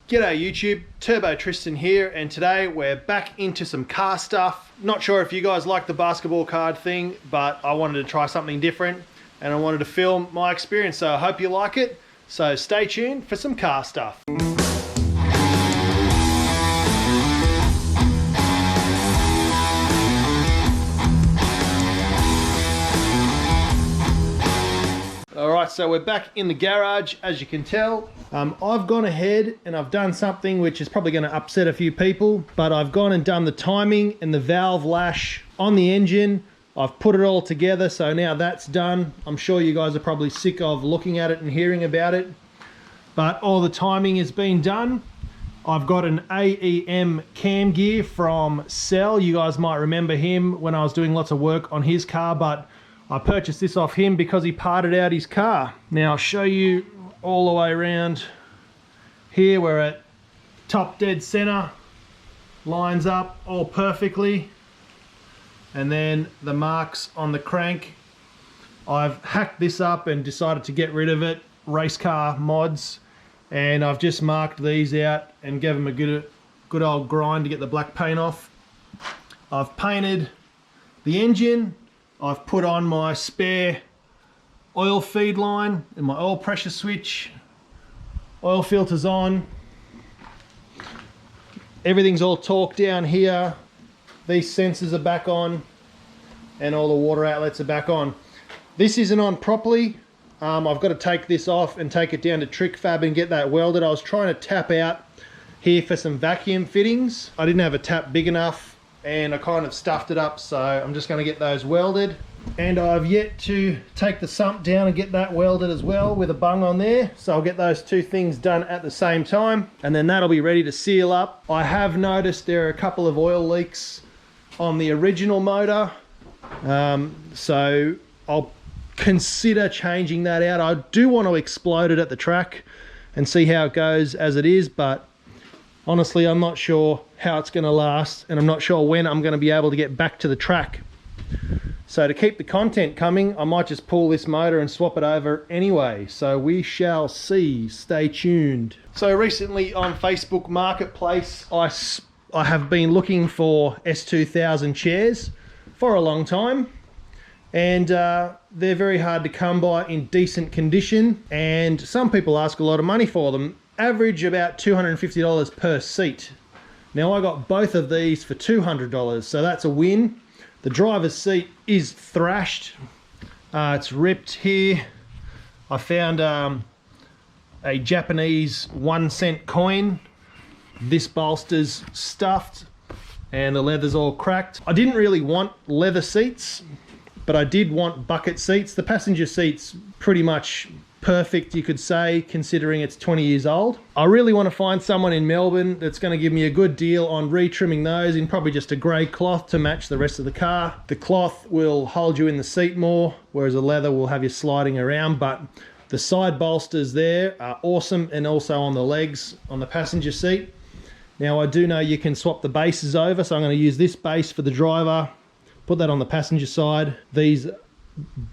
G'day YouTube, Turbo Tristan here, and today we're back into some car stuff. Not sure if you guys like the basketball card thing, but I wanted to try something different and I wanted to film my experience, so I hope you like it. So stay tuned for some car stuff. Alright, so we're back in the garage, as you can tell. I've gone ahead and I've done something which is probably going to upset a few people, but I've gone and done the timing and the valve lash on the engine. I've put it all together, so now that's done. I'm sure you guys are probably sick of looking at it and hearing about it, but all the timing has been done. I've got an AEM cam gear from Cell. You guys might remember him when I was doing lots of work on his car, but I purchased this off him because he parted out his car. Now I'll show you all the way around here. We're at top dead center, lines up all perfectly, and then the marks on the crank. I've hacked this up and decided to get rid of it, race car mods, and I've just marked these out and gave them a good old grind to get the black paint off. I've painted the engine. I've put on my spare oil feed line and my oil pressure switch. Oil filter's on. Everything's all torqued down here. These sensors are back on and all the water outlets are back on. This isn't on properly. I've got to take this off and take it down to Trick Fab and get that welded. I was trying to tap out here for some vacuum fittings. I didn't have a tap big enough and I kind of stuffed it up, so I'm just going to get those welded. And I've yet to take the sump down and get that welded as well with a bung on there, so I'll get those two things done at the same time and then that'll be ready to seal up. I have noticed there are a couple of oil leaks on the original motor, so I'll consider changing that out. I do want to explode it at the track and see how it goes as it is, but honestly, I'm not sure how it's going to last, and I'm not sure when I'm going to be able to get back to the track. So to keep the content coming, I might just pull this motor and swap it over anyway. So we shall see. Stay tuned. So recently on Facebook Marketplace, I have been looking for S2000 chairs for a long time, and they're very hard to come by in decent condition, and some people ask a lot of money for them. Average about $250 per seat. Now I got both of these for $200, so that's a win. The driver's seat is thrashed. It's ripped here. I found a Japanese 1-cent coin. This bolster's stuffed and the leather's all cracked. I didn't really want leather seats, but I did want bucket seats. The passenger seat's pretty much perfect, you could say, considering it's 20 years old. I really want to find someone in Melbourne that's going to give me a good deal on retrimming those in probably just a grey cloth to match the rest of the car. The cloth will hold you in the seat more, whereas the leather will have you sliding around, but the side bolsters there are awesome, and also on the legs on the passenger seat. Now I do know you can swap the bases over, so I'm going to use this base for the driver, put that on the passenger side. These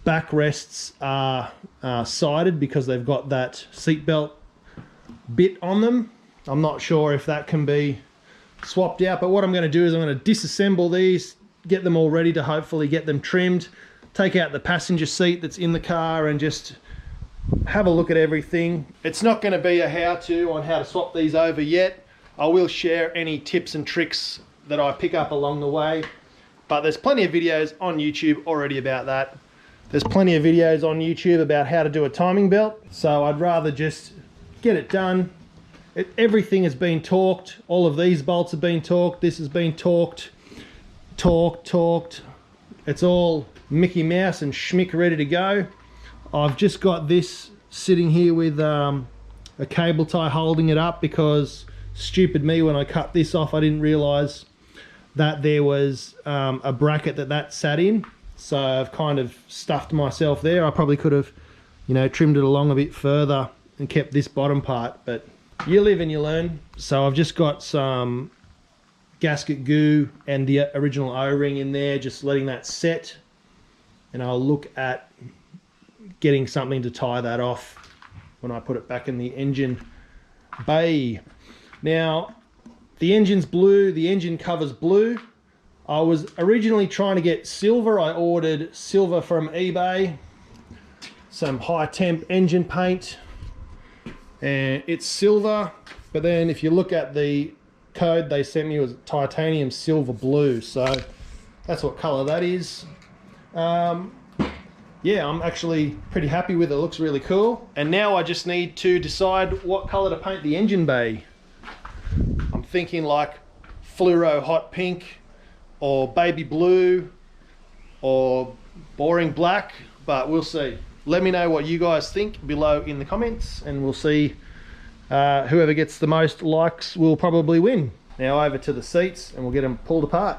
backrests are sided because they've got that seatbelt bit on them. I'm not sure if that can be swapped out, but what I'm going to do is I'm going to disassemble these, get them all ready to hopefully get them trimmed, take out the passenger seat that's in the car and just have a look at everything. It's not going to be a how-to on how to swap these over yet. I will share any tips and tricks that I pick up along the way, but there's plenty of videos on YouTube already about that. There's plenty of videos on YouTube about how to do a timing belt, so I'd rather just get it done. Everything has been torqued. All of these bolts have been torqued. This has been torqued. It's all Mickey Mouse and schmick ready to go. I've just got this sitting here with a cable tie holding it up because stupid me, when I cut this off, I didn't realize that there was a bracket that sat in. So I've kind of stuffed myself there. I probably could have, trimmed it along a bit further and kept this bottom part, but you live and you learn. So I've just got some gasket goo and the original O-ring in there, just letting that set, and I'll look at getting something to tie that off when I put it back in the engine bay. Now, the engine's blue, the engine cover's blue. I was originally trying to get silver. I ordered silver from eBay, some high temp engine paint, and it's silver. But then if you look at the code they sent me, it was titanium silver blue. So that's what color that is. Yeah, I'm actually pretty happy with it. It looks really cool. And now I just need to decide what color to paint the engine bay. I'm thinking like fluoro hot pink, or baby blue, or boring black, but we'll see. Let me know what you guys think below in the comments, and we'll see. Whoever gets the most likes will probably win. Now over to the seats and we'll get them pulled apart.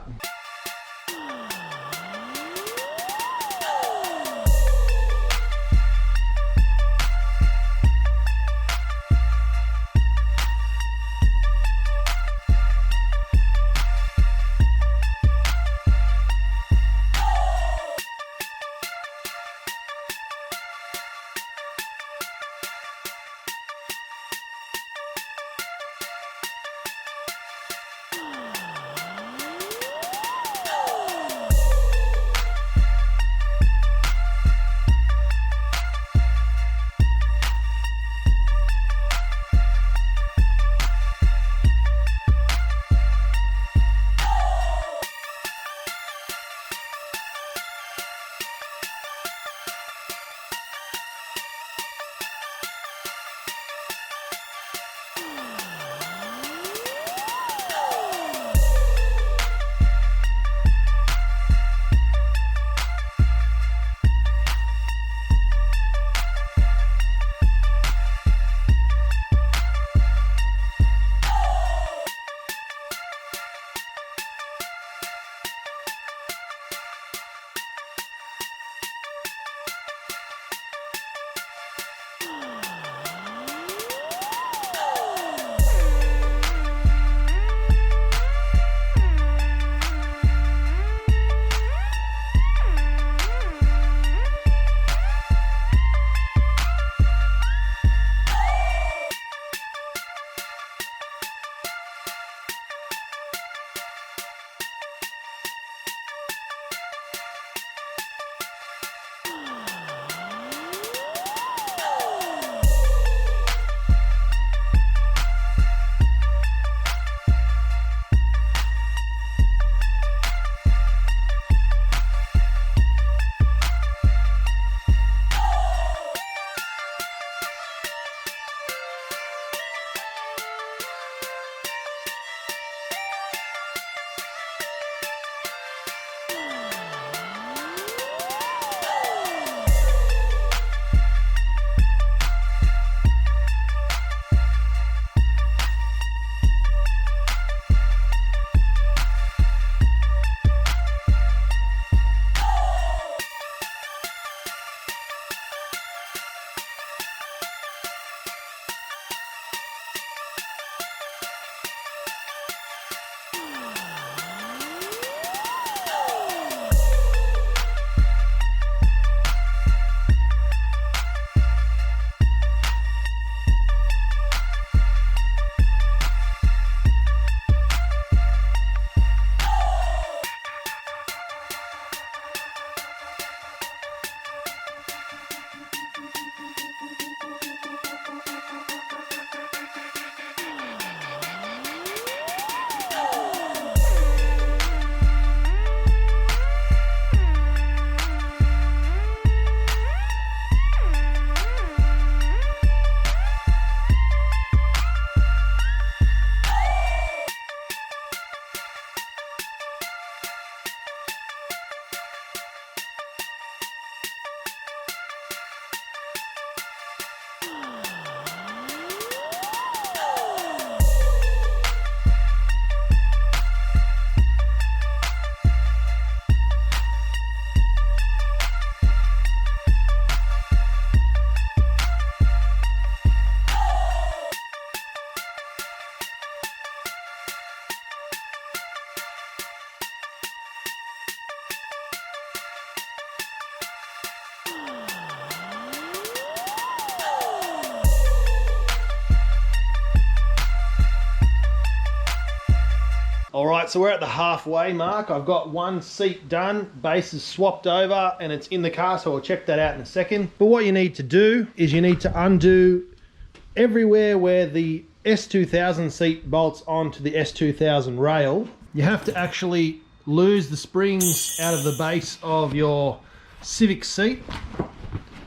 All right, so we're at the halfway mark. I've got one seat done, base is swapped over, and it's in the car, so I'll check that out in a second. But what you need to do is you need to undo everywhere where the S2000 seat bolts onto the S2000 rail. You have to actually lose the springs out of the base of your Civic seat,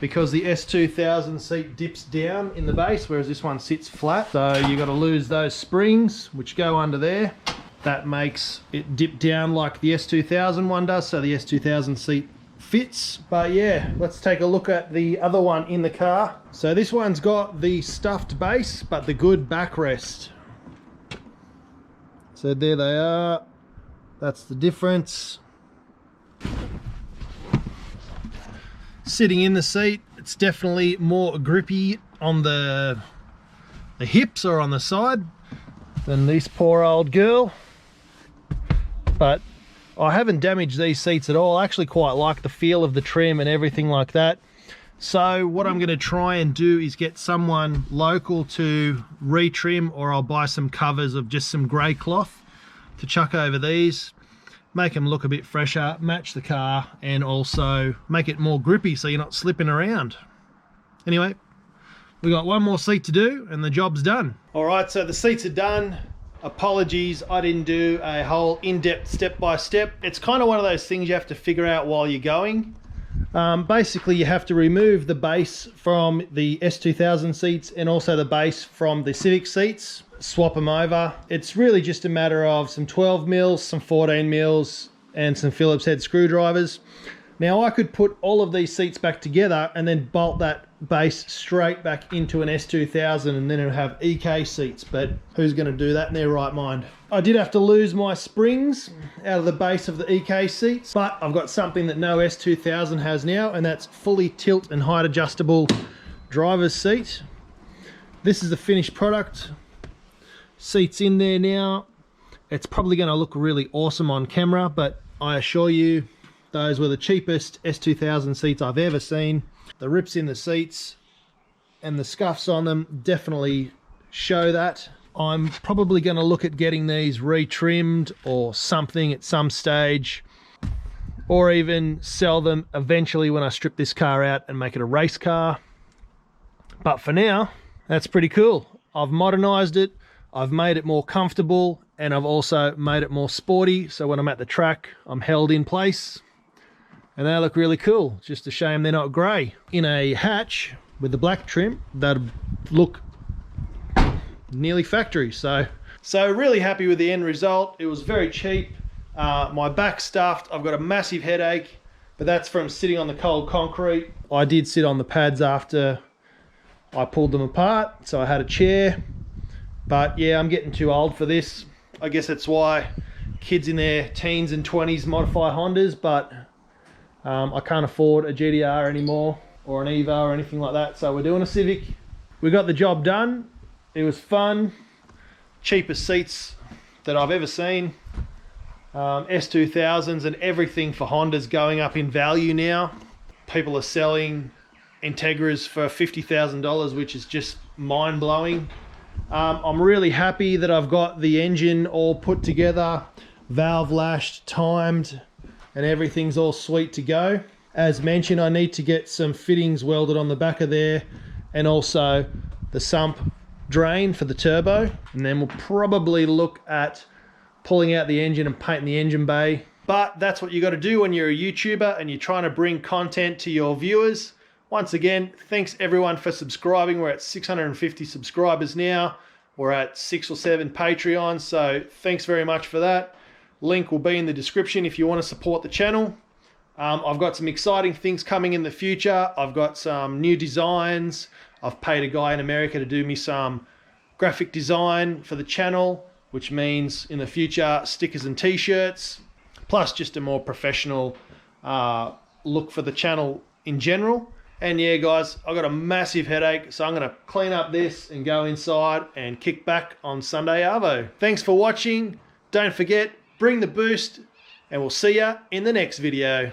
because the S2000 seat dips down in the base, whereas this one sits flat. So you got to lose those springs, which go under there. That makes it dip down like the S2000 one does, so the S2000 seat fits. But yeah, let's take a look at the other one in the car. So this one's got the stuffed base, but the good backrest. So there they are. That's the difference. Sitting in the seat, it's definitely more grippy on the hips or on the side than this poor old girl. But I haven't damaged these seats at all. I actually quite like the feel of the trim and everything like that. So what I'm going to try and do is get someone local to retrim, or I'll buy some covers of just some grey cloth to chuck over these, make them look a bit fresher, match the car, and also make it more grippy so you're not slipping around. Anyway, we got one more seat to do and the job's done. All right, so the seats are done. Apologies, I didn't do a whole in-depth step-by-step. It's kind of one of those things you have to figure out while you're going. Basically, you have to remove the base from the S2000 seats and also the base from the Civic seats, swap them over. It's really just a matter of some 12 mils, some 14 mils, and some Phillips head screwdrivers. Now, I could put all of these seats back together and then bolt that base straight back into an S2000, and then it'll have EK seats, but who's going to do that in their right mind? I did have to lose my springs out of the base of the EK seats, but I've got something that no S2000 has now, and that's fully tilt and height adjustable driver's seat. This is the finished product. Seats in there now. It's probably going to look really awesome on camera, but I assure you those were the cheapest S2000 seats I've ever seen. The rips in the seats and the scuffs on them definitely show that. I'm probably going to look at getting these retrimmed or something at some stage, or even sell them eventually when I strip this car out and make it a race car. But for now, that's pretty cool. I've modernized it, I've made it more comfortable, and I've also made it more sporty, so when I'm at the track I'm held in place. And they look really cool. Just a shame they're not grey. In a hatch with the black trim, that'd look nearly factory. So really happy with the end result. It was very cheap. My back's stuffed. I've got a massive headache, but that's from sitting on the cold concrete. I did sit on the pads after I pulled them apart, so I had a chair. But yeah, I'm getting too old for this. I guess that's why kids in their teens and 20s modify Hondas, but I can't afford a GTR anymore, or an Evo or anything like that, so we're doing a Civic. We got the job done. It was fun. Cheapest seats that I've ever seen. S2000s and everything for Hondas going up in value now. People are selling Integras for $50,000, which is just mind-blowing. I'm really happy that I've got the engine all put together, valve lashed, timed, and everything's all sweet to go. As mentioned, I need to get some fittings welded on the back of there, and also the sump drain for the turbo, and then we'll probably look at pulling out the engine and painting the engine bay. But that's what you got to do when you're a YouTuber and you're trying to bring content to your viewers. Once again, thanks everyone for subscribing. We're at 650 subscribers now. We're at 6 or 7 Patreons, so thanks very much for that. Link will be in the description if you want to support the channel. I've got some exciting things coming in the future. I've got some new designs. I've paid a guy in America to do me some graphic design for the channel, which means in the future stickers and t-shirts, plus just a more professional look for the channel in general. And yeah, guys, I've got a massive headache, so I'm going to clean up this and go inside and kick back on Sunday Arvo. Thanks for watching. Don't forget, bring the boost, and we'll see ya in the next video.